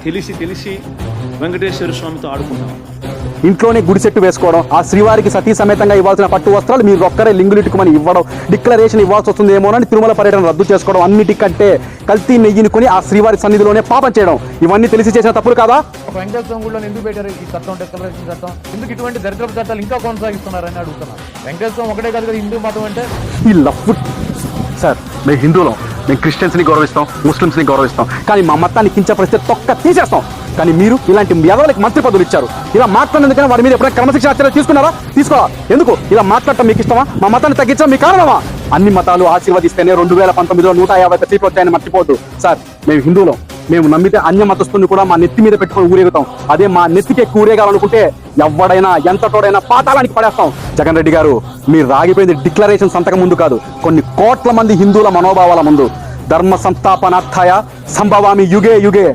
తెలిసి వెంకటేశ్వర స్వామితో ఆడుకుంటాం. ఇంట్లోనే గుడి సెట్టు వేసుకోవడం, ఆ శ్రీవారికి సతీ సమేతంగా ఇవ్వాల్సిన పట్టు వస్త్రాలు మీరు ఒక్కరే లింగులిట్టుకుమని ఇవ్వడం, డిక్లరేషన్ ఇవ్వాల్సి వస్తుందేమోనని తిరుమల పర్యటన రద్దు చేసుకోవడం, అన్నిటికంటే కల్తీ నెయ్యిని కొని ఆ శ్రీవారి సన్నిధిలోనే పాపం చేయడం, ఇవన్నీ తెలిసి చేసిన తప్పులు కాదా? వెంకటేశ్వర గుడిలో ఎందుకు పెట్టారు ఈ చట్టం, డిక్లరేషన్ చట్టం? ఎందుకు ఇటువంటి దరిద్రపు చట్టాలు ఇంకా కొనసాగిస్తున్నారని అడుగుతున్నారు. వెంకటేశ్వరం ఒకటే కాదు కదా హిందూ మతం అంటే. ఈ లఫ్ సార్, మేము హిందువులం, మేము క్రిస్టియన్స్ని గౌరవిస్తాం, ముస్లిమ్స్ని గౌరవిస్తాం, కానీ మా మతాన్ని కించపరిస్తే తొక్క తీసేస్తాం. కానీ మీరు ఇలాంటి ఎదవలకి మంత్రి పదవులు ఇచ్చారు. ఇలా మాట్లాడినందుకని వాడి మీద ఎప్పుడైనా క్రమశిక్షణ చర్యలు తీసుకున్నారా? తీసుకోవాలా? ఎందుకు ఇలా మాట్లాడటం మీకు ఇష్టమా? మా మతాన్ని తగ్గించడం మీ కారణమా? అన్ని మతాలు ఆశీర్వదిస్తేనే 2019లో 150 సీట్లు వచ్చాయని మర్చిపోవద్దు సార్. మేము హిందువులం, మేము నమ్మితే అన్య మతస్థుని కూడా మా నెత్తి మీద పెట్టుకొని ఊరేగుతాం. అదే మా నెత్తికి ఊరేగాలనుకుంటే ఎవడైనా ఎంతటోడైనా పాతాళానికి పడేస్తాం. జగన్ రెడ్డి గారు, మీరు రాగిపోయింది డిక్లరేషన్ సంతకం ముందు కాదు, కొన్ని కోట్ల మంది హిందువుల మనోభావాల ముందు. ధర్మ సంస్థాపనార్థాయ సంభవామి యుగే యుగే.